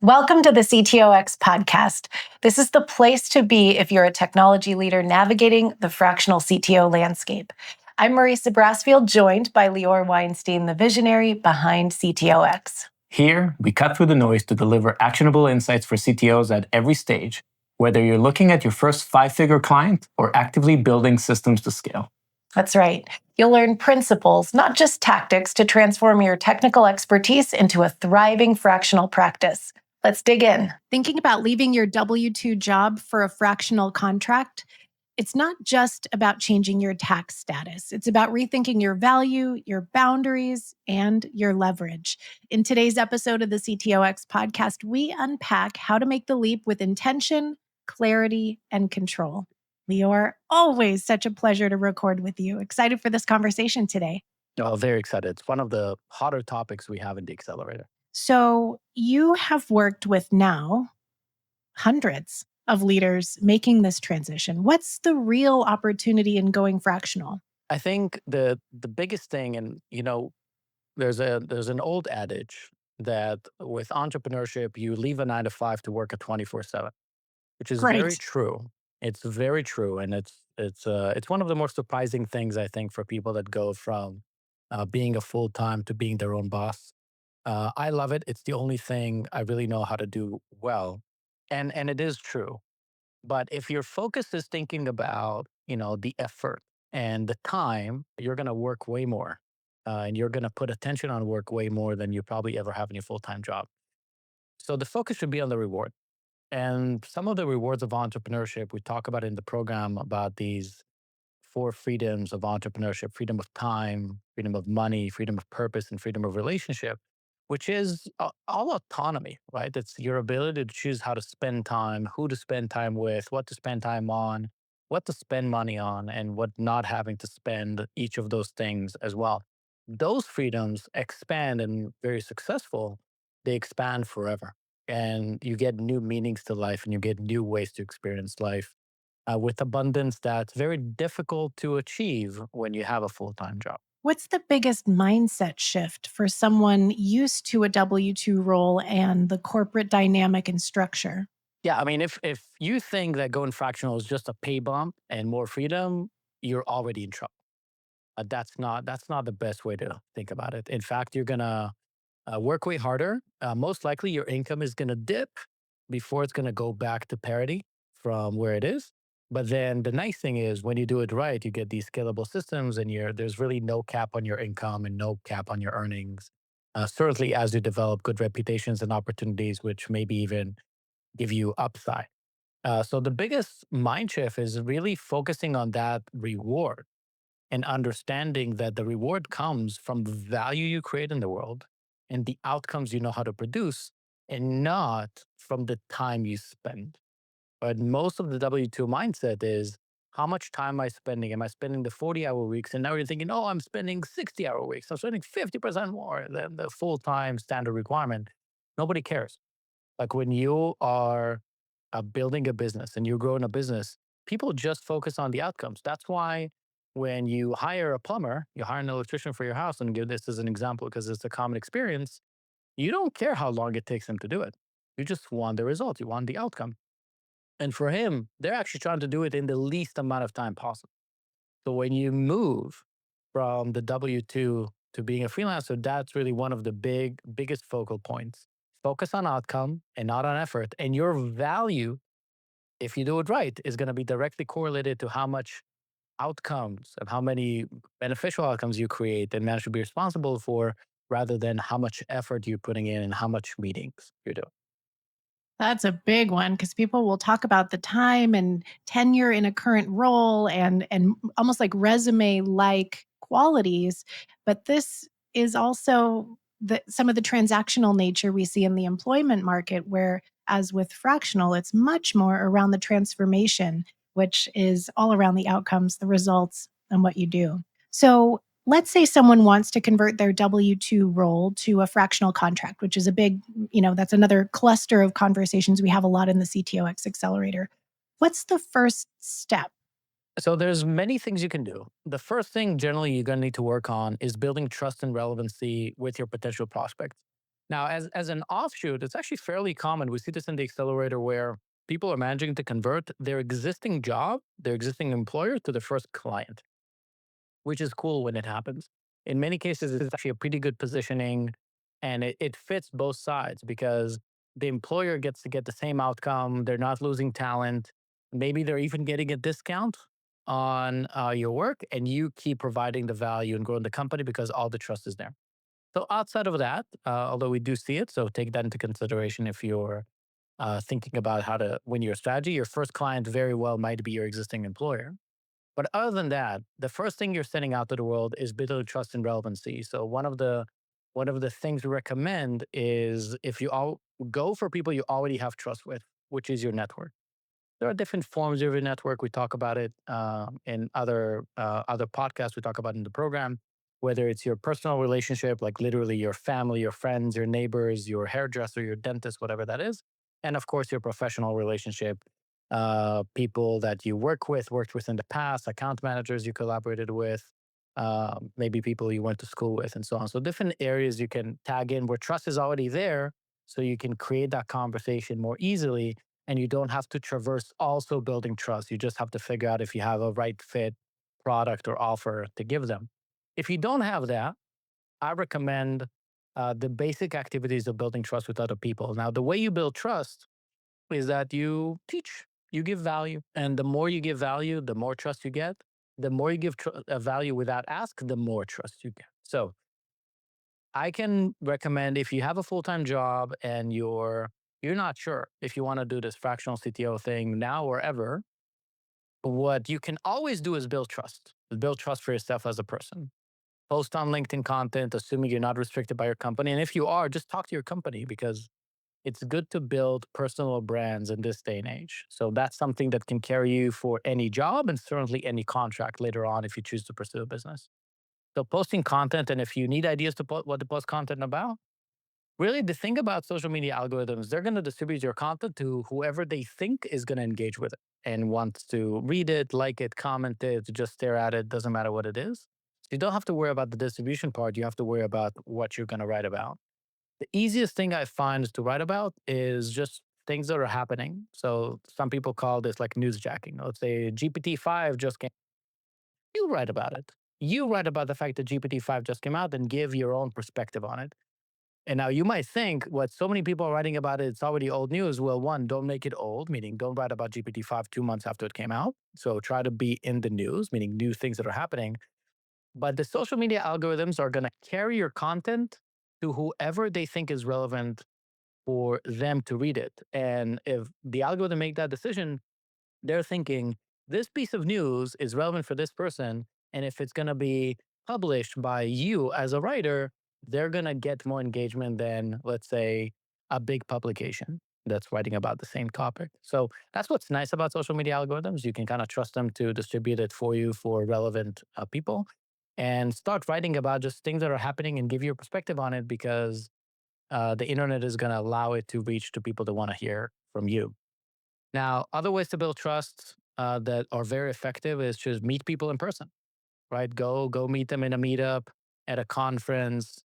Welcome to the CTOX podcast. This is the place to be if you're a technology leader navigating the fractional CTO landscape. I'm Marissa Brassfield, joined by Lior Weinstein, the visionary behind CTOX. Here, we cut through the noise to deliver actionable insights for CTOs at every stage, whether you're looking at your first five-figure client or actively building systems to scale. That's right. You'll learn principles, not just tactics, to transform your technical expertise into a thriving fractional practice. Let's dig in. Thinking about leaving your W-2 job for a fractional contract? It's not just about changing your tax status. It's about rethinking your value, your boundaries, and your leverage. In today's episode of the CTOX podcast, we unpack how to make the leap with intention, clarity, and control. Lior, always such a pleasure to record with you. Excited for this conversation today. Oh, very excited. It's one of the hotter topics we have in the accelerator. So you have worked with now hundreds of leaders making this transition. What's the real opportunity in going fractional? I think the biggest thing, and there's an old adage that with entrepreneurship, you leave a 9 to 5 to work a 24/7, which is very Great. true. It's very true, and it's one of the more surprising things I think for people that go from being a full time to being their own boss. I love it. It's the only thing I really know how to do well, and it is true. But if your focus is thinking about, the effort and the time, you're going to work way more. And you're going to put attention on work way more than you probably ever have in your full-time job. So the focus should be on the reward. And some of the rewards of entrepreneurship, we talk about in the program about these four freedoms of entrepreneurship: freedom of time, freedom of money, freedom of purpose, and freedom of relationship, which is all autonomy, right? It's your ability to choose how to spend time, who to spend time with, what to spend time on, what to spend money on, and what not having to spend each of those things as well. Those freedoms expand and very successful, they expand forever. And you get new meanings to life and you get new ways to experience life with abundance that's very difficult to achieve when you have a full-time job. What's the biggest mindset shift for someone used to a W-2 role and the corporate dynamic and structure? Yeah, I mean, if you think that going fractional is just a pay bump and more freedom, you're already in trouble. That's not the best way to think about it. In fact, you're gonna work way harder. Most likely, your income is gonna dip before it's gonna go back to parity from where it is. But then the nice thing is, when you do it right, you get these scalable systems, and there's really no cap on your income and no cap on your earnings. Certainly, as you develop good reputations and opportunities, which maybe even give you upside. So the biggest mind shift is really focusing on that reward and understanding that the reward comes from the value you create in the world and the outcomes you know how to produce, and not from the time you spend. But most of the W-2 mindset is, how much time am I spending? Am I spending the 40-hour weeks? And now you're thinking, oh, I'm spending 60-hour weeks. I'm spending 50% more than the full-time standard requirement. Nobody cares. Like when you are building a business and you're growing a business, people just focus on the outcomes. That's why when you hire a plumber, you hire an electrician for your house, and give this as an example because it's a common experience, you don't care how long it takes them to do it. You just want the result, you want the outcome. And for him, they're actually trying to do it in the least amount of time possible. So when you move from the W-2 to being a freelancer, that's really one of the biggest focal points. Focus on outcome and not on effort. And your value, if you do it right, is going to be directly correlated to how much outcomes and how many beneficial outcomes you create and manage to be responsible for, rather than how much effort you're putting in and how much meetings you're doing. That's a big one because people will talk about the time and tenure in a current role and almost like resume like qualities, but this is also some of the transactional nature we see in the employment market, where as with fractional, it's much more around the transformation, which is all around the outcomes, the results, and what you do. So let's say someone wants to convert their W-2 role to a fractional contract, which is a big, that's another cluster of conversations we have a lot in the CTOX accelerator. What's the first step? So there's many things you can do. The first thing generally you're going to need to work on is building trust and relevancy with your potential prospects. Now, as an offshoot, it's actually fairly common. We see this in the accelerator where people are managing to convert their existing job, their existing employer to the first client, which is cool when it happens. In many cases, it's actually a pretty good positioning and it fits both sides because the employer gets to get the same outcome. They're not losing talent. Maybe they're even getting a discount on your work, and you keep providing the value and growing the company because all the trust is there. So outside of that, although we do see it, so take that into consideration if you're thinking about how to win your strategy. Your first client very well might be your existing employer. But other than that, the first thing you're sending out to the world is building trust and relevancy. So one of the things we recommend is if you all go for people you already have trust with, which is your network. There are different forms of your network. We talk about it in other podcasts. We talk about it in the program, whether it's your personal relationship, like literally your family, your friends, your neighbors, your hairdresser, your dentist, whatever that is, and of course your professional relationship, people that you worked with in the past, account managers you collaborated with, maybe people you went to school with, and so on. So different areas you can tag in where trust is already there, so you can create that conversation more easily and you don't have to traverse also building trust. You just have to figure out if you have a right fit product or offer to give them. If you don't have that, I recommend the basic activities of building trust with other people. Now, the way you build trust is that you teach, you give value. And the more you give value, the more trust you get. The more you give value without ask, the more trust you get. So I can recommend if you have a full-time job and you're not sure if you want to do this fractional CTO thing now or ever, what you can always do is build trust. Build trust for yourself as a person. Post on LinkedIn content, assuming you're not restricted by your company. And if you are, just talk to your company because it's good to build personal brands in this day and age. So that's something that can carry you for any job and certainly any contract later on if you choose to pursue a business. So posting content, and if you need ideas to put what to post content about, really, the thing about social media algorithms, they're going to distribute your content to whoever they think is going to engage with it and wants to read it, like it, comment it, just stare at it, doesn't matter what it is. So you don't have to worry about the distribution part. You have to worry about what you're going to write about. The easiest thing I find to write about is just things that are happening. So some people call this like newsjacking. Let's say GPT-5 just came. You write about it. You write about the fact that GPT-5 just came out and give your own perspective on it. And now you might think what so many people are writing about it, it's already old news. Well, one, don't make it old, meaning don't write about GPT-5 2 months after it came out. So try to be in the news, meaning new things that are happening. But the social media algorithms are going to carry your content to whoever they think is relevant for them to read it. And if the algorithm make that decision, they're thinking this piece of news is relevant for this person. And if it's going to be published by you as a writer, they're going to get more engagement than, let's say, a big publication that's writing about the same topic. So that's what's nice about social media algorithms. You can kind of trust them to distribute it for you for relevant people and start writing about just things that are happening and give your perspective on it because the internet is going to allow it to reach to people that want to hear from you. Now, other ways to build trust that are very effective is just meet people in person, right? Go meet them in a meetup, at a conference.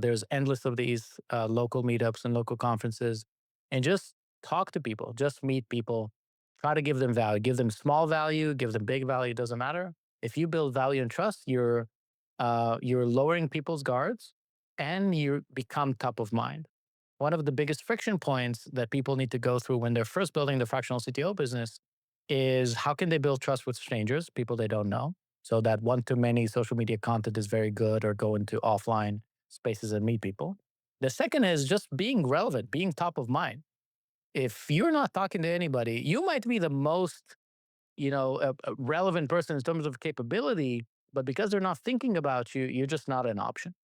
There's endless of these local meetups and local conferences, and just talk to people, just meet people. Try to give them value. Give them small value, give them big value. Doesn't matter. If you build value and trust, you're lowering people's guards, and you become top of mind. One of the biggest friction points that people need to go through when they're first building the fractional CTO business is how can they build trust with strangers, people they don't know, so that one to many social media content is very good or go into offline spaces and meet people. The second is just being relevant, being top of mind. If you're not talking to anybody, you might be the most, relevant person in terms of capability, but because they're not thinking about you, you're just not an option.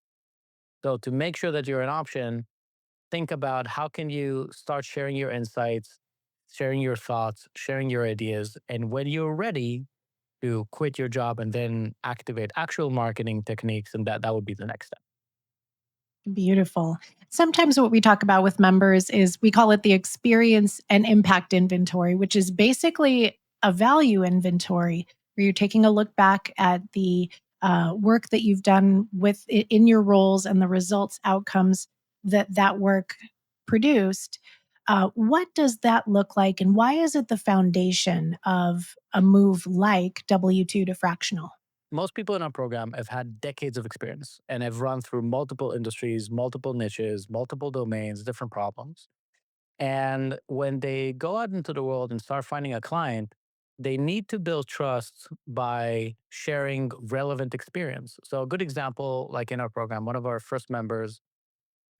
So to make sure that you're an option, think about how can you start sharing your insights, sharing your thoughts, sharing your ideas, and when you're ready to quit your job and then activate actual marketing techniques, and that would be the next step. Beautiful. Sometimes what we talk about with members is we call it the experience and impact inventory, which is basically a value inventory where you're taking a look back at the work that you've done in your roles and the results, outcomes that work produced. What does that look like, and why is it the foundation of a move like W2 to fractional? Most people in our program have had decades of experience and have run through multiple industries, multiple niches, multiple domains, different problems. And when they go out into the world and start finding a client, they need to build trust by sharing relevant experience. So, a good example, like in our program, one of our first members,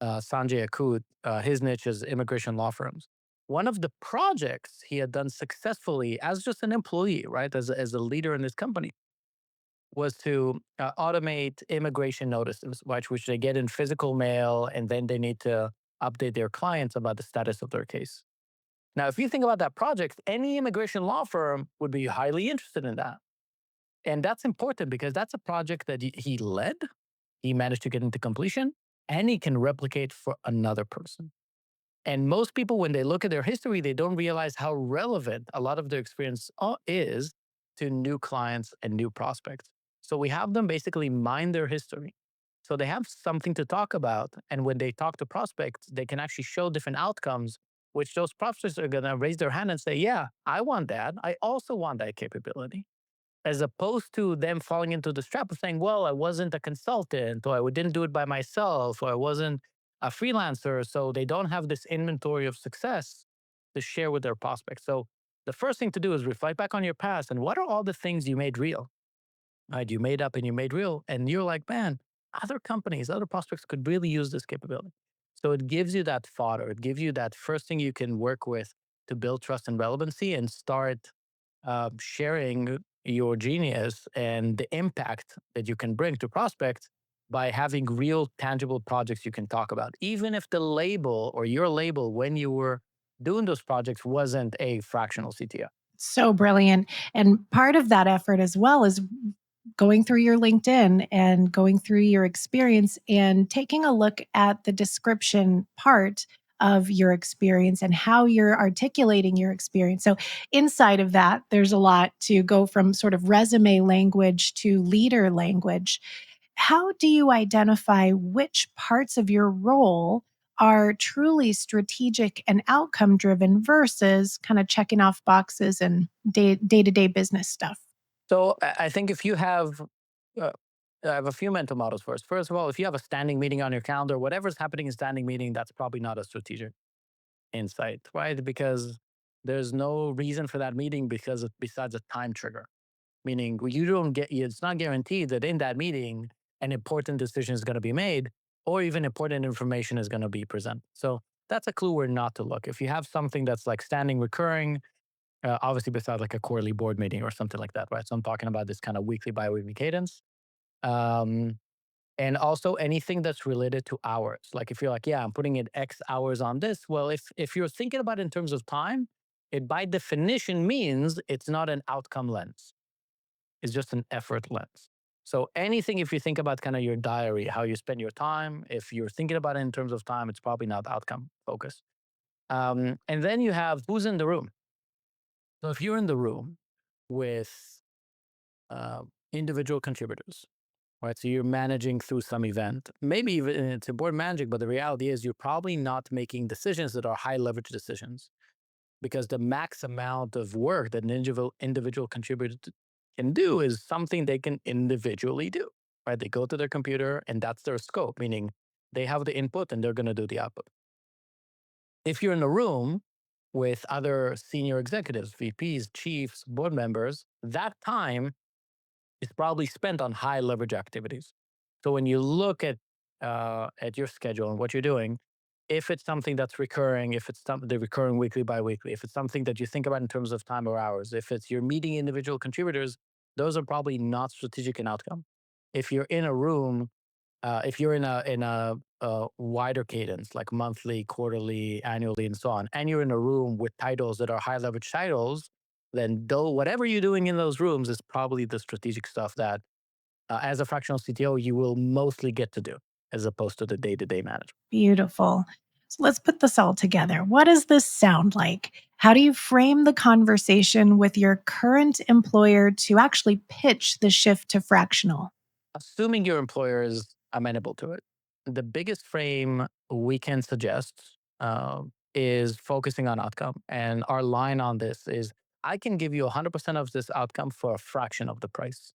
Sanjay Akut, his niche is immigration law firms. One of the projects he had done successfully as just an employee, right, as a leader in this company, was to automate immigration notices, which they get in physical mail, and then they need to update their clients about the status of their case. Now, if you think about that project, any immigration law firm would be highly interested in that. And that's important because that's a project that he led, he managed to get into completion, and he can replicate for another person. And most people, when they look at their history, they don't realize how relevant a lot of their experience is to new clients and new prospects. So we have them basically mine their history. So they have something to talk about. And when they talk to prospects, they can actually show different outcomes, which those prospects are going to raise their hand and say, yeah, I want that. I also want that capability, as opposed to them falling into the trap of saying, well, I wasn't a consultant, or I didn't do it by myself, or I wasn't a freelancer. So they don't have this inventory of success to share with their prospects. So the first thing to do is reflect back on your past and what are all the things you made real, right? You made up and you made real. And you're like, man, other companies, other prospects could really use this capability. So it gives you that fodder. It gives you that first thing you can work with to build trust and relevancy and start sharing your genius and the impact that you can bring to prospects by having real tangible projects you can talk about, even if the label or your label when you were doing those projects wasn't a fractional CTO. So brilliant. And part of that effort as well is going through your LinkedIn and going through your experience and taking a look at the description part of your experience and how you're articulating your experience. So, inside of that, there's a lot to go from sort of resume language to leader language. How do you identify which parts of your role are truly strategic and outcome driven versus kind of checking off boxes and day to day business stuff? So I think if you uh, I have a few mental models first. First of all, if you have a standing meeting on your calendar, whatever's happening in standing meeting, that's probably not a strategic insight, right? Because there's no reason for that meeting besides a time trigger. Meaning you don't get, it's not guaranteed that in that meeting, an important decision is going to be made or even important information is going to be presented. So that's a clue where not to look. If you have something that's like standing recurring, obviously besides like a quarterly board meeting or something like that, right? So I'm talking about this kind of weekly, bi-weekly cadence. Um, and also anything that's related to hours. Like if you're like, yeah, I'm putting in X hours on this. Well, if you're thinking about it in terms of time, it by definition means it's not an outcome lens. It's just an effort lens. So anything, if you think about kind of your diary, how you spend your time, if you're thinking about it in terms of time, it's probably not outcome focused. And then you have who's in the room. So if you're in the room with individual contributors, right? So you're managing through some event. Maybe even it's important managing, but the reality is you're probably not making decisions that are high leverage decisions because the max amount of work that an individual contributor can do is something they can individually do, right? They go to their computer and that's their scope, meaning they have the input and they're going to do the output. If you're in a room with other senior executives, VPs, chiefs, board members, that time is probably spent on high leverage activities. So when you look at your schedule and what you're doing, if it's something that's recurring, if it's the recurring weekly, bi-weekly, if it's something that you think about in terms of time or hours, if it's you're meeting individual contributors, those are probably not strategic in outcome. If you're in a room, if you're in a wider cadence, like monthly, quarterly, annually, and so on, and you're in a room with titles that are high leverage titles, then though whatever you're doing in those rooms is probably the strategic stuff that, as a fractional CTO, you will mostly get to do, as opposed to the day to day management. Beautiful. So let's put this all together. What does this sound like? How do you frame the conversation with your current employer to actually pitch the shift to fractional? Assuming your employer is amenable to it, the biggest frame we can suggest is focusing on outcome. And our line on this is I can give you 100% of this outcome for a fraction of the price,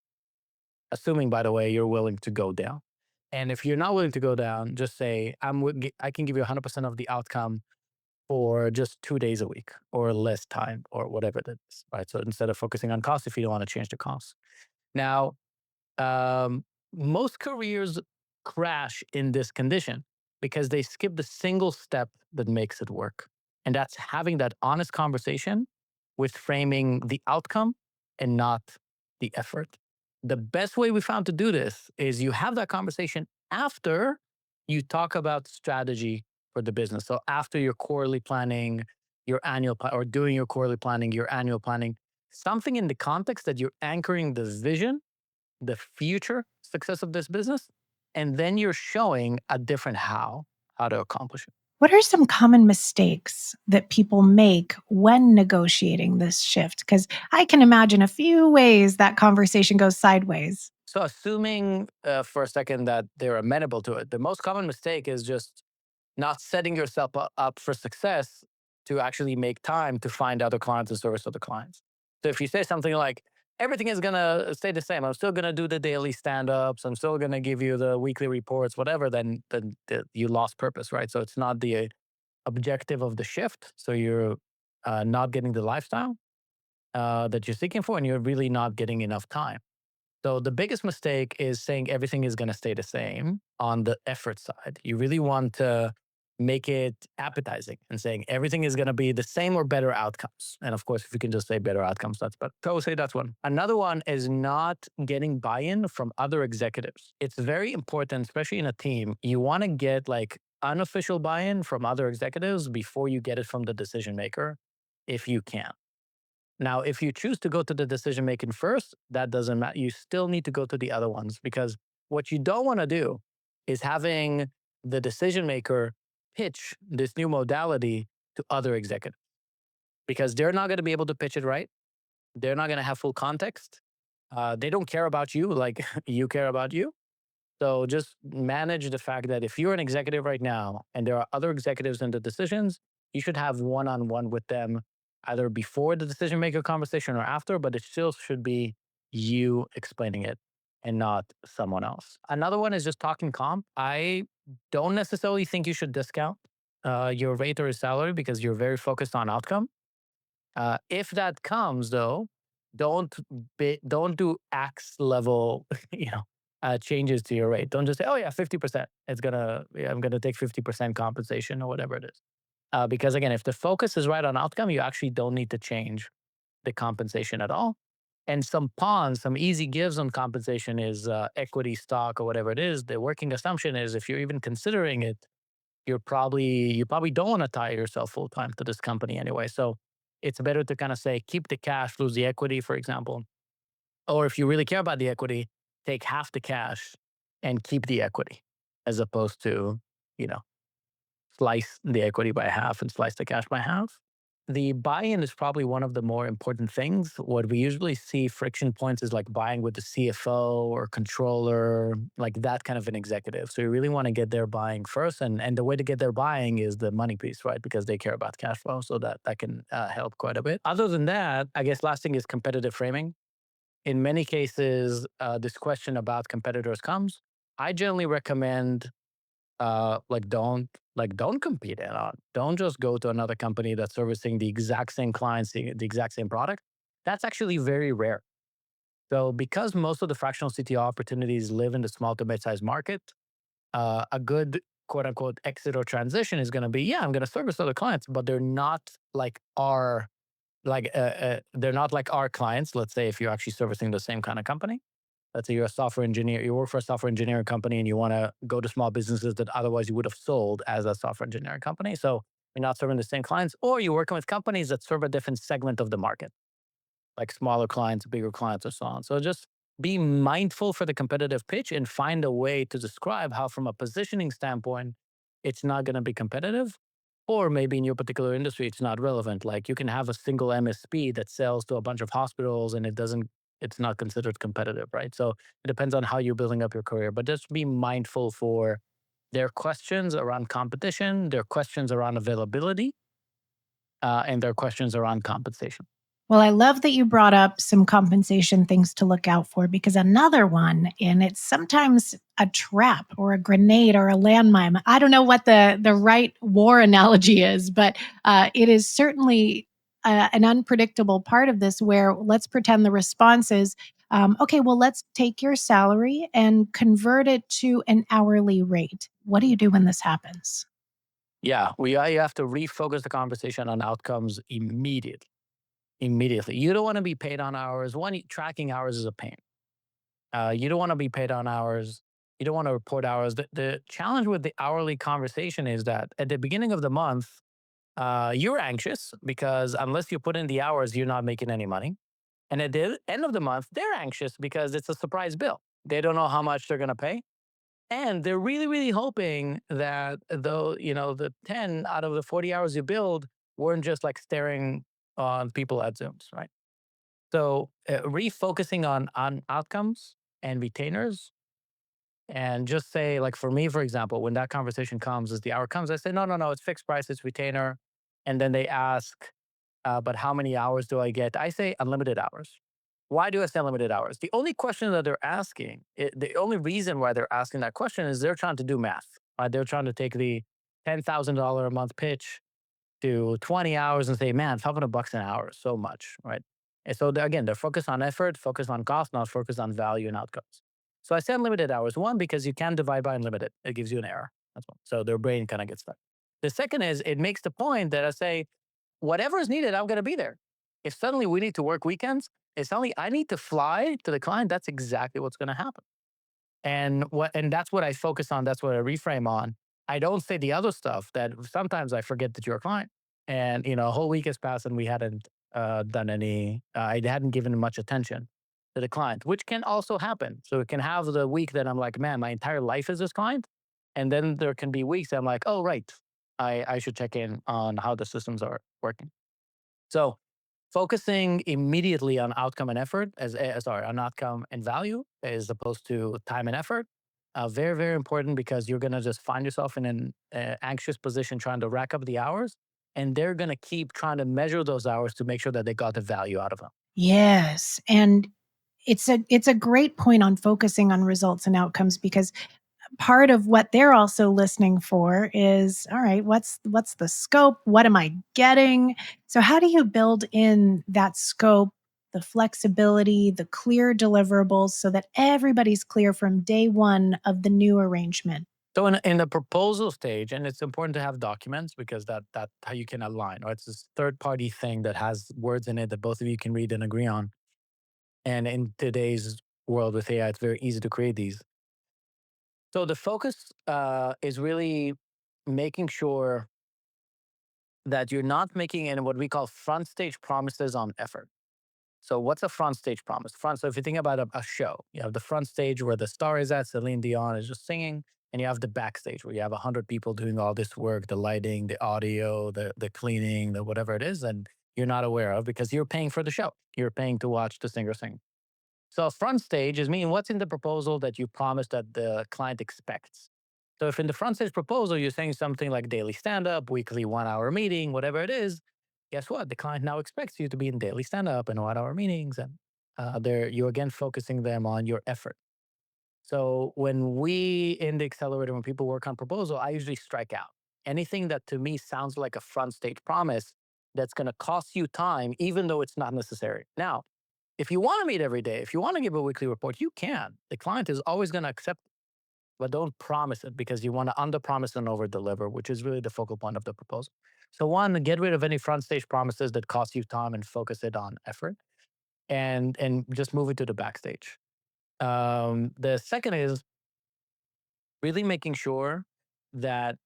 assuming, by the way, you're willing to go down. And if you're not willing to go down, just say, I can give you 100% of the outcome for just 2 days a week or less time or whatever it is, right? So instead of focusing on cost, if you don't want to change the cost. Now, um, most careers crash in this condition because they skip the single step that makes it work. And that's having that honest conversation with framing the outcome and not the effort. The best way we found to do this is you have that conversation after you talk about strategy for the business. So after your quarterly planning, your or doing your quarterly planning, your annual planning, something in the context that you're anchoring the vision, the future success of this business, and then you're showing a different how to accomplish it. What are some common mistakes that people make when negotiating this shift? Because I can imagine a few ways that conversation goes sideways. So assuming for a second that they're amenable to it, the most common mistake is just not setting yourself up for success to actually make time to find other clients and service other clients. So if you say something like, everything is going to stay the same, I'm still going to do the daily stand-ups, I'm still going to give you the weekly reports, whatever, then you lost purpose, right? So it's not the objective of the shift. So you're not getting the lifestyle that you're seeking for, and you're really not getting enough time. So the biggest mistake is saying everything is going to stay the same on the effort side. You really want to make it appetizing and saying everything is going to be the same or better outcomes. And of course, if you can just say better outcomes, that's better. So I would say that's one. Another one is not getting buy-in from other executives. It's very important, especially in a team. You want to get like unofficial buy-in from other executives before you get it from the decision maker, if you can. Now, if you choose to go to the decision making first, that doesn't matter. You still need to go to the other ones, because what you don't want to do is having the decision maker pitch this new modality to other executives, because they're not going to be able to pitch it right. They're not going to have full context. They don't care about you like you care about you. So just manage the fact that if you're an executive right now and there are other executives in the decisions, you should have one on one with them either before the decision maker conversation or after, but it still should be you explaining it and not someone else. Another one is just talking comp. I don't necessarily think you should discount your rate or your salary because you're very focused on outcome. If that comes though, don't don't do axe level, changes to your rate. Don't just say, "Oh yeah, 50%. I'm gonna take 50% compensation or whatever it is." Because again, if the focus is right on outcome, you actually don't need to change the compensation at all. And some pawns, some easy gives on compensation is equity, stock, or whatever it is. The working assumption is if you're even considering it, you probably don't want to tie yourself full time to this company anyway. So it's better to kind of say keep the cash, lose the equity, for example. Or if you really care about the equity, take half the cash and keep the equity, as opposed to, you know, slice the equity by half and slice the cash by half. The buy-in is probably one of the more important things. What we usually see friction points is like buying with the CFO or controller, like that kind of an executive. So you really want to get their buying first, and the way to get their buying is the money piece, right? Because they care about cash flow, so that can help quite a bit. Other than that, I guess last thing is competitive framing. In many cases, this question about competitors comes. I generally recommend don't compete at all. Don't just go to another company that's servicing the exact same clients, the exact same product. That's actually very rare. So because most of the fractional CTO opportunities live in the small to mid-sized market, a good quote unquote exit or transition is going to be, yeah, I'm going to service other clients, but they're not like our clients. Let's say if you're actually servicing the same kind of company. Let's say you're a software engineer, you work for a software engineering company and you want to go to small businesses that otherwise you would have sold as a software engineering company. So you're not serving the same clients, or you're working with companies that serve a different segment of the market, like smaller clients, bigger clients, or so on. So just be mindful for the competitive pitch and find a way to describe how, from a positioning standpoint, it's not going to be competitive. Or maybe in your particular industry, it's not relevant. Like you can have a single MSP that sells to a bunch of hospitals and it's not considered competitive, right? So it depends on how you're building up your career, but just be mindful for There are questions around competition, there are questions around availability, and there are questions around compensation. Well, I love that you brought up some compensation things to look out for because another one, and it's sometimes a trap or a grenade or a landmine. I don't know what the right war analogy is, but it is certainly an unpredictable part of this. Where let's pretend the response is, okay, well, let's take your salary and convert it to an hourly rate. What do you do when this happens? Yeah, you have to refocus the conversation on outcomes immediately. Immediately. You don't want to be paid on hours. One, tracking hours is a pain. You don't want to be paid on hours. You don't want to report hours. The challenge with the hourly conversation is that at the beginning of the month, you're anxious because unless you put in the hours, you're not making any money. And at the end of the month, they're anxious because it's a surprise bill. They don't know how much they're going to pay. And they're really, really hoping that though, the 10 out of the 40 hours you build weren't just like staring on people at Zooms, right? So refocusing on outcomes and retainers, and just say like for me, for example, when that conversation comes, as the hour comes, I say no, no, no, it's fixed price, it's retainer, and then they ask, but how many hours do I get? I say unlimited hours. Why do I say unlimited hours? The only question that they're asking, the only reason why they're asking that question is they're trying to do math. Right? They're trying to take the $10,000 a month pitch to 20 hours and say, man, $500 an hour is so much, right? And so again, they're focused on effort, focused on cost, not focused on value and outcomes. So I say unlimited hours. One, because you can divide by unlimited. It gives you an error. That's one. So their brain kind of gets stuck. The second is it makes the point that I say, whatever is needed, I'm going to be there. If suddenly we need to work weekends, if suddenly I need to fly to the client, that's exactly what's going to happen. And that's what I focus on. That's what I reframe on. I don't say the other stuff that sometimes I forget that you're a client. And a whole week has passed and we hadn't done any. I hadn't given much attention to the client, which can also happen. So it can have the week that I'm like, man, my entire life is this client, and then there can be weeks that I'm like, oh right, I should check in on how the systems are working. So focusing immediately on outcome and effort sorry, on outcome and value as opposed to time and effort. Very, very important because you're going to just find yourself in an anxious position trying to rack up the hours. And they're going to keep trying to measure those hours to make sure that they got the value out of them. Yes, and it's a great point on focusing on results and outcomes because part of what they're also listening for is all right, what's the scope, what am I getting? So how do you build in that scope, the flexibility, the clear deliverables so that everybody's clear from day one of the new arrangement? So in the proposal stage, and it's important to have documents because that's how you can align, or it's this third party thing that has words in it that both of you can read and agree on. And in today's world with AI, it's very easy to create these. So the focus is really making sure that you're not making any what we call front stage promises on effort. So what's a front stage promise? So if you think about a show, you have the front stage where the star is at, Celine Dion is just singing, and you have the backstage where you have 100 people doing all this work, the lighting, the audio, the cleaning, the whatever it is, and you're not aware of because you're paying for the show. You're paying to watch the singer sing. So front stage is meaning what's in the proposal that you promise that the client expects. So if in the front stage proposal you're saying something like daily stand up, weekly 1 hour meeting, whatever it is, guess what? The client now expects you to be in daily stand up and 1 hour meetings, and there you again focusing them on your effort. So when we in the accelerator, when people work on proposal, I usually strike out anything that to me sounds like a front stage promise that's going to cost you time, even though it's not necessary. Now, if you want to meet every day, if you want to give a weekly report, you can. The client is always going to accept, but don't promise it because you want to under promise and over deliver, which is really the focal point of the proposal. So, one, get rid of any front stage promises that cost you time and focus it on effort, and just move it to the backstage. The second is really making sure that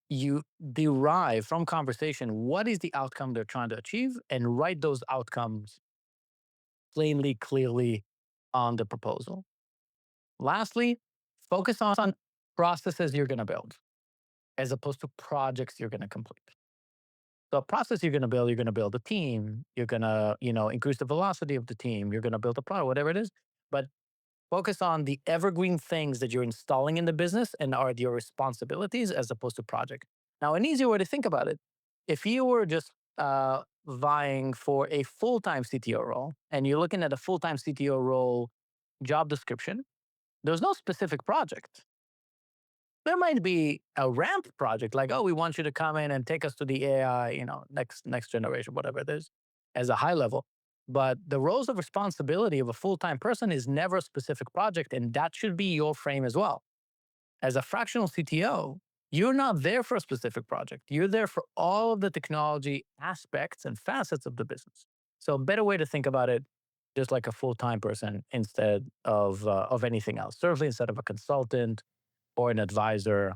you derive from conversation what is the outcome they're trying to achieve and write those outcomes plainly, clearly on the proposal. Lastly, focus on processes you're going to build as opposed to projects you're going to complete. So a process you're going to build a team, you're going to, increase the velocity of the team, you're going to build a product, whatever it is. But Focus on the evergreen things that you're installing in the business and are your responsibilities as opposed to project. Now, an easier way to think about it, if you were just vying for a full-time CTO role and you're looking at a full-time CTO role job description, there's no specific project. There might be a ramp project like, oh, we want you to come in and take us to the AI, next generation, whatever it is, as a high level. But the roles of responsibility of a full-time person is never a specific project, and that should be your frame as well. As a fractional CTO, you're not there for a specific project. You're there for all of the technology aspects and facets of the business. So a better way to think about it, just like a full-time person instead of anything else. Certainly instead of a consultant or an advisor,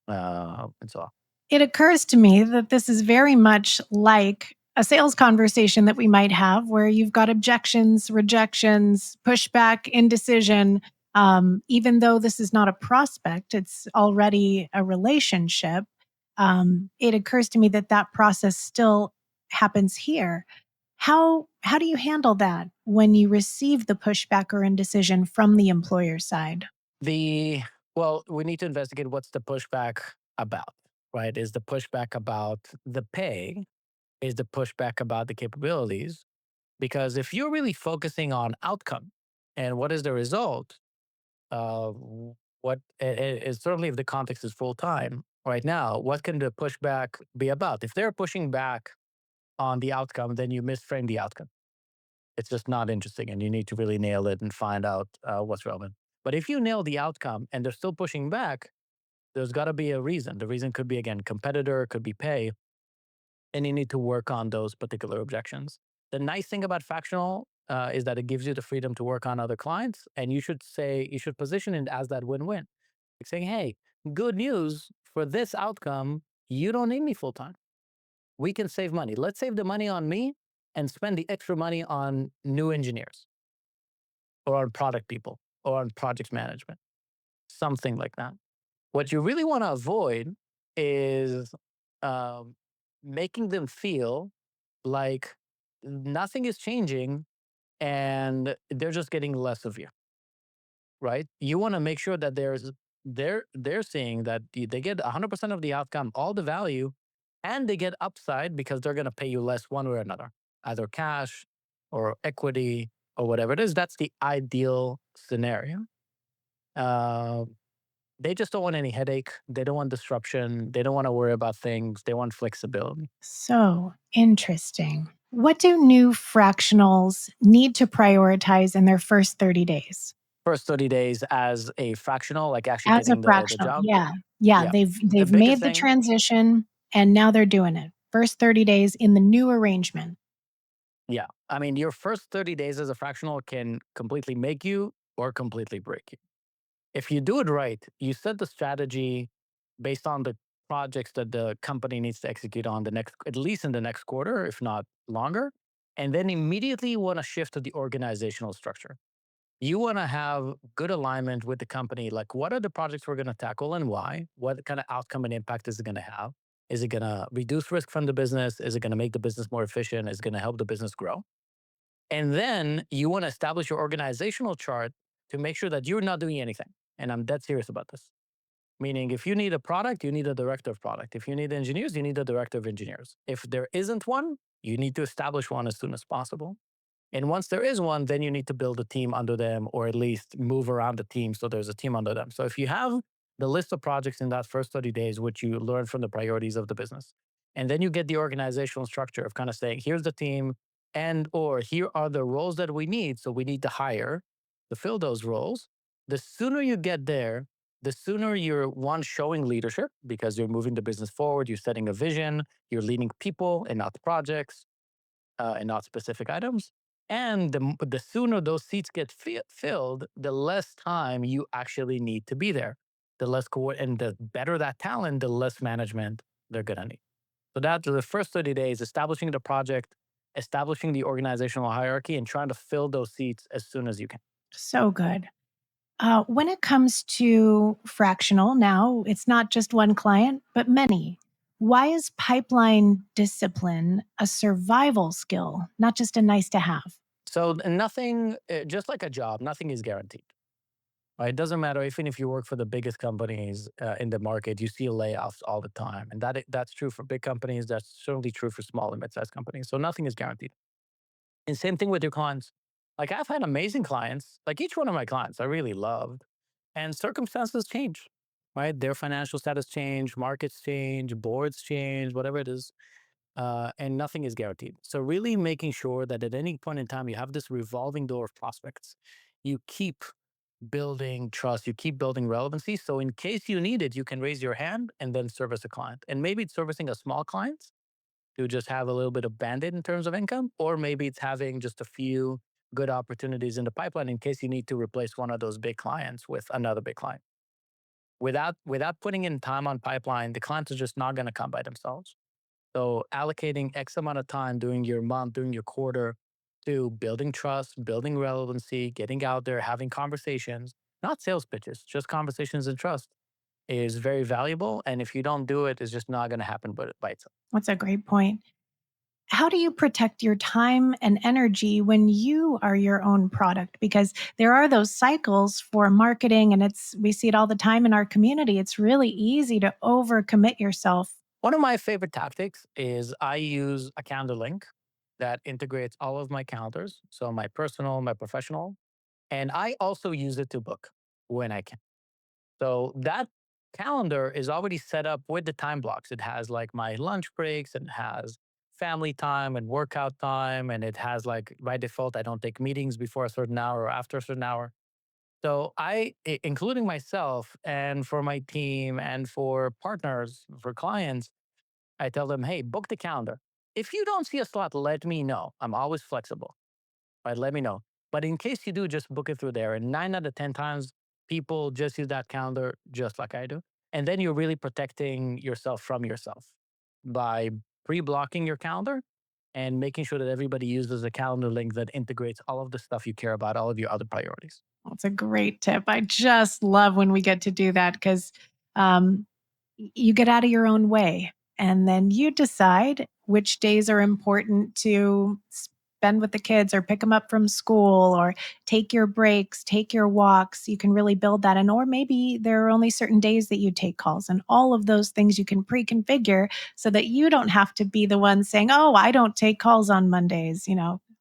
and so on. It occurs to me that this is very much like a sales conversation that we might have where you've got objections, rejections, pushback, indecision. Even though this is not a prospect, it's already a relationship. It occurs to me that that process still happens here. How do you handle that when you receive the pushback or indecision from the employer side? Well, we need to investigate what's the pushback about, right? Is the pushback about the pay? Is the pushback about the capabilities? Because if you're really focusing on outcome and what is the result, uh, what is certainly if the context is full time right now, what can the pushback be about? If they're pushing back on the outcome, then you misframe the outcome. It's just not interesting, and you need to really nail it and find out what's relevant. But if you nail the outcome and they're still pushing back, there's got to be a reason. The reason could be, again, competitor, could be pay, and you need to work on those particular objections. The nice thing about Fractional is that it gives you the freedom to work on other clients, and you should position it as that win-win. Like saying, hey, good news for this outcome, you don't need me full time. We can save money. Let's save the money on me and spend the extra money on new engineers or on product people or on project management, something like that. What you really want to avoid is um, making them feel like nothing is changing and they're just getting less of you, right? You want to make sure that they're seeing that they get 100% of the outcome, all the value, and they get upside because they're going to pay you less one way or another, either cash or equity or whatever it is. That's the ideal scenario. Uh, they just don't want any headache. They don't want disruption. They don't want to worry about things. They want flexibility. So interesting. What do new fractionals need to prioritize in their first 30 days? First 30 days as a fractional, like actually As a getting the fractional, job. yeah. Yeah, Yeah. The they've biggest made the thing, transition and now they're doing it. First 30 days in the new arrangement. yeah. I mean, your first 30 days as a fractional can completely make you or completely break you. If you do it right, you set the strategy based on the projects that the company needs to execute on the next, at least in the next quarter, if not longer. And then immediately you want to shift to the organizational structure. You want to have good alignment with the company. Like, what are the projects we're going to tackle and why? What kind of outcome and impact is it going to have? Is it going to reduce risk from the business? Is it going to make the business more efficient? Is it going to help the business grow? And then you want to establish your organizational chart to make sure that you're not doing anything. And I'm dead serious about this. Meaning, if you need a product, you need a director of product. If you need engineers, you need a director of engineers. If there isn't one, you need to establish one as soon as possible. And once there is one, then you need to build a team under them or at least move around the team so there's a team under them. So if you have the list of projects in that first 30 days, which you learn from the priorities of the business, and then you get the organizational structure of kind of saying, here's the team and or here are the roles that we need. So we need to hire to fill those roles. The sooner you get there, the sooner you're one showing leadership because you're moving the business forward, you're setting a vision, you're leading people and not projects and not specific items. And the sooner those seats get filled, the less time you actually need to be there. The less and the better that talent, the less management they're gonna need. So that's the first 30 days, establishing the project, establishing the organizational hierarchy, and trying to fill those seats as soon as you can. So good. When it comes to fractional, now it's not just one client, but many. Why is pipeline discipline a survival skill, not just a nice to have? So nothing, just like a job, nothing is guaranteed. Right? It doesn't matter. Even if you work for the biggest companies in the market, you see layoffs all the time, and that's true for big companies. That's certainly true for small and mid-sized companies. So nothing is guaranteed. And same thing with your clients. Like I've had amazing clients. Like each one of my clients, I really loved, and circumstances change. Right? Their financial status change, markets change, boards change, whatever it is, and nothing is guaranteed. So really making sure that at any point in time you have this revolving door of prospects. You keep building trust, you keep building relevancy. So in case you need it, you can raise your hand and then service a client. And maybe it's servicing a small client to just have a little bit of bandit in terms of income, or maybe it's having just a few good opportunities in the pipeline in case you need to replace one of those big clients with another big client. Without putting in time on pipeline, the clients are just not going to come by themselves. So allocating X amount of time during your month, during your quarter to building trust, building relevancy, getting out there, having conversations, not sales pitches, just conversations and trust is very valuable. And if you don't do it, it's just not going to happen by itself. That's a great point. How do you protect your time and energy when you are your own product? Because there are those cycles for marketing, and we see it all the time in our community. It's really easy to overcommit yourself. One of my favorite tactics is I use a calendar link that integrates all of my calendars. So my personal, my professional, and I also use it to book when I can. So that calendar is already set up with the time blocks. It has like my lunch breaks and has family time and workout time. And it has like by default, I don't take meetings before a certain hour or after a certain hour. So including myself and for my team and for partners, for clients, I tell them, hey, book the calendar. If you don't see a slot, let me know. I'm always flexible. Right? Let me know. But in case you do, just book it through there. And 9 out of 10 times, people just use that calendar just like I do. And then you're really protecting yourself from yourself by pre blocking your calendar and making sure that everybody uses a calendar link that integrates all of the stuff you care about, all of your other priorities. That's a great tip. I just love when we get to do that because um, you get out of your own way and then you decide which days are important to spend with the kids or pick them up from school or take your breaks, take your walks. You can really build that in. Or maybe there are only certain days that you take calls, and all of those things you can pre configure so that you don't have to be the one saying, oh, I don't take calls on Mondays.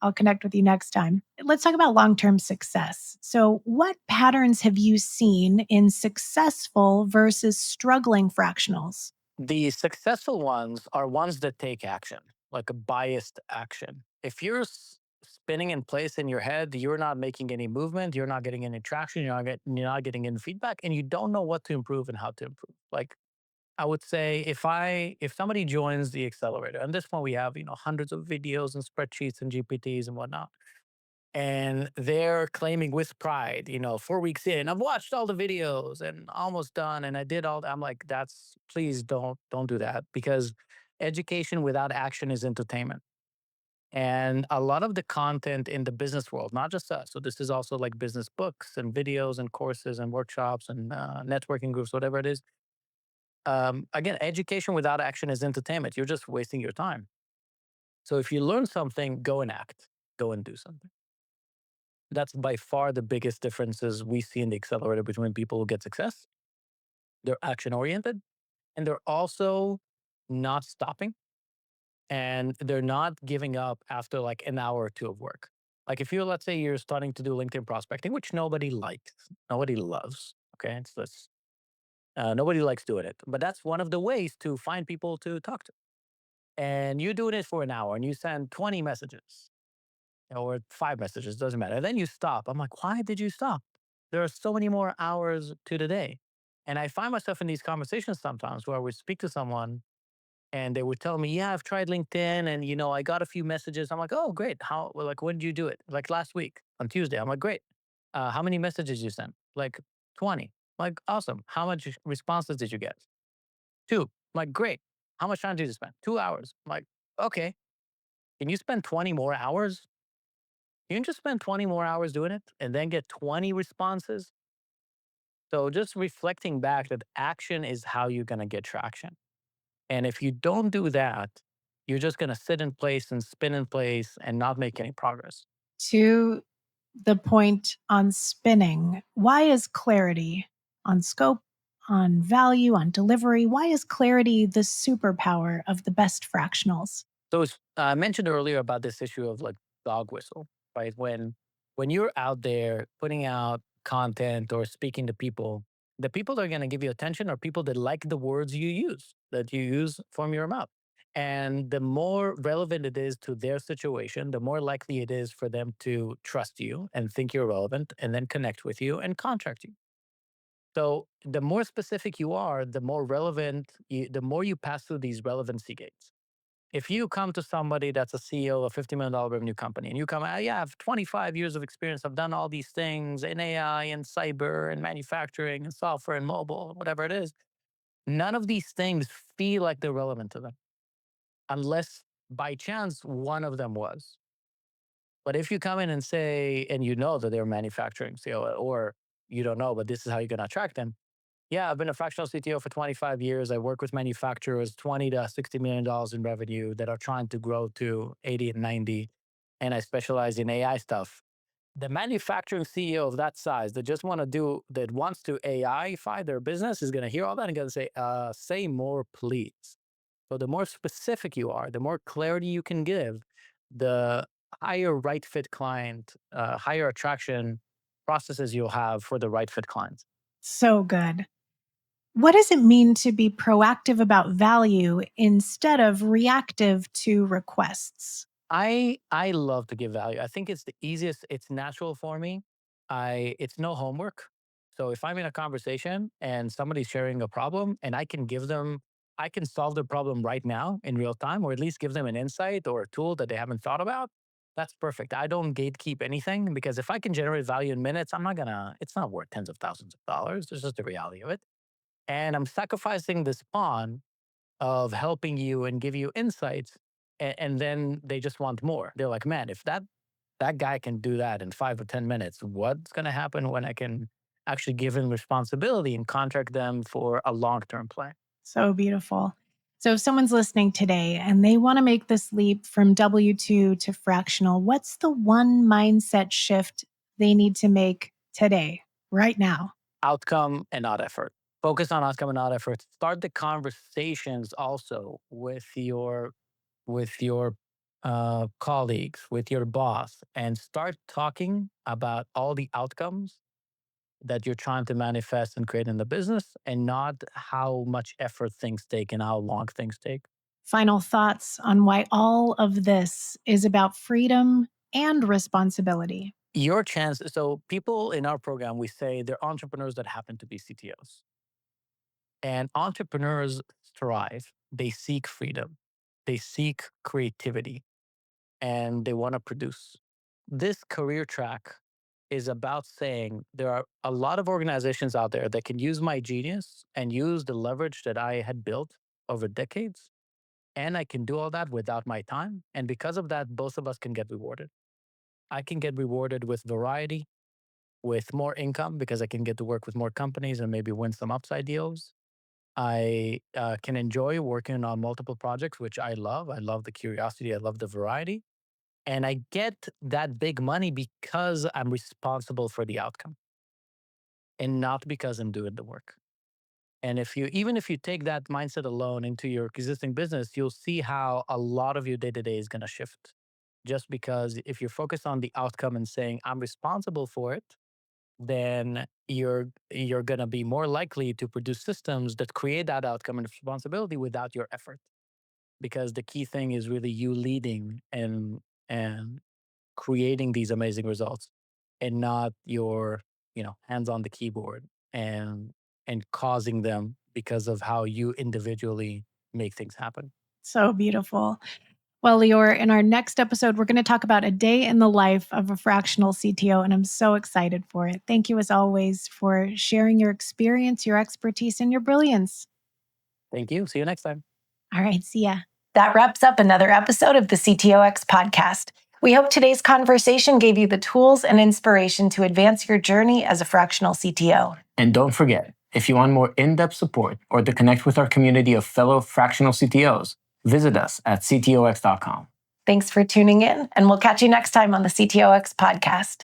I'll connect with you next time. Let's talk about long term success. So, what patterns have you seen in successful versus struggling fractionals? The successful ones are ones that take action, like a biased action. If you're spinning in place in your head, you're not making any movement, you're not getting any traction, you're not getting any feedback, and you don't know what to improve and how to improve. Like I would say, if somebody joins the accelerator, and this one we have hundreds of videos and spreadsheets and GPTs and whatnot, and they're claiming with pride, 4 weeks in, I've watched all the videos and almost done, and I did all. I'm like, that's please don't do that because education without action is entertainment. And a lot of the content in the business world, not just us, so this is also like business books and videos and courses and workshops and networking groups, whatever it is. Again, education without action is entertainment. You're just wasting your time. So if you learn something, go and act, go and do something. That's by far the biggest differences we see in the accelerator between people who get success. They're action oriented and they're also not stopping and they're not giving up after like an hour or two of work. Like if you, let's say you're starting to do LinkedIn prospecting, which nobody likes, nobody loves. Okay. It's this, nobody likes doing it, but that's one of the ways to find people to talk to. And you're doing it for an hour and you send 20 messages or 5 messages, doesn't matter. And then you stop. I'm like, why did you stop? There are so many more hours to the day. And I find myself in these conversations sometimes where I would speak to someone and they would tell me, yeah, I've tried LinkedIn and, I got a few messages. I'm like, oh, great. How, well, like, when did you do it? Like last week on Tuesday. I'm like, great. How many messages you sent? Like 20. Like, awesome. How much responses did you get? Two. I'm like, great. How much time did you spend? 2 hours. I'm like, okay. Can you spend 20 more hours? You can just spend 20 more hours doing it and then get 20 responses. So just reflecting back that action is how you're going to get traction. And if you don't do that, you're just going to sit in place and spin in place and not make any progress. To the point on spinning, why is clarity on scope, on value, on delivery? Why is clarity the superpower of the best fractionals? So I mentioned earlier about this issue of like dog whistle, right? When you're out there putting out content or speaking to people, the people that are going to give you attention are people that like the words that you use from your mouth. And the more relevant it is to their situation, the more likely it is for them to trust you and think you're relevant and then connect with you and contract you. So the more specific you are, the more relevant, the more you pass through these relevancy gates. If you come to somebody that's a CEO of a $50 million revenue company and you come, yeah, I have 25 years of experience. I've done all these things in AI and cyber and manufacturing and software and mobile, whatever it is. None of these things feel like they're relevant to them unless by chance one of them was. But if you come in and say, and you know that they're manufacturing CEO, or you don't know, but this is how you're going to attract them. Yeah, I've been a fractional CTO for 25 years. I work with manufacturers, 20 to $60 million in revenue that are trying to grow to 80 and 90. And I specialize in AI stuff. The manufacturing CEO of that size that wants to AIify their business is going to hear all that and going to say more, please. So the more specific you are, the more clarity you can give, the higher right fit client, higher attraction processes you'll have for the right fit clients. So good. What does it mean to be proactive about value instead of reactive to requests? I love to give value. I think it's the easiest. It's natural for me. It's no homework. So if I'm in a conversation and somebody's sharing a problem and I can solve the problem right now in real time, or at least give them an insight or a tool that they haven't thought about. That's perfect. I don't gatekeep anything because if I can generate value in minutes, it's not worth tens of thousands of dollars. It's just the reality of it. And I'm sacrificing the spawn of helping you and give you insights, and then they just want more. They're like, man, if that guy can do that in 5 or 10 minutes, what's going to happen when I can actually give him responsibility and contract them for a long-term play? So beautiful. So if someone's listening today and they want to make this leap from W2 to fractional, what's the one mindset shift they need to make today, right now? Outcome and not effort. Focus on outcome and not effort. Start the conversations also with your colleagues, with your boss, and start talking about all the outcomes that you're trying to manifest and create in the business, and not how much effort things take and how long things take. Final thoughts on why all of this is about freedom and responsibility. Your chance. So, people in our program, we say they're entrepreneurs that happen to be CTOs. And entrepreneurs thrive. They seek freedom, they seek creativity, and they want to produce. This career track is about saying there are a lot of organizations out there that can use my genius and use the leverage that I had built over decades. And I can do all that without my time. And because of that, both of us can get rewarded. I can get rewarded with variety, with more income because I can get to work with more companies and maybe win some upside deals. I can enjoy working on multiple projects, which I love. I love the curiosity, I love the variety. And I get that big money because I'm responsible for the outcome and not because I'm doing the work. And even if you take that mindset alone into your existing business, you'll see how a lot of your day to day is going to shift. Just because if you're focused on the outcome and saying, I'm responsible for it, then you're going to be more likely to produce systems that create that outcome and responsibility without your effort. Because the key thing is really you leading and creating these amazing results, and not your hands on the keyboard and causing them because of how you individually make things happen. So beautiful. Well, Lior, in our next episode, we're going to talk about a day in the life of a fractional CTO, and I'm so excited for it. Thank you, as always, for sharing your experience, your expertise, and your brilliance. Thank you. See you next time. All right. See ya. That wraps up another episode of the CTOX podcast. We hope today's conversation gave you the tools and inspiration to advance your journey as a fractional CTO. And don't forget, if you want more in-depth support or to connect with our community of fellow fractional CTOs, visit us at ctox.com. Thanks for tuning in, and we'll catch you next time on the CTOX podcast.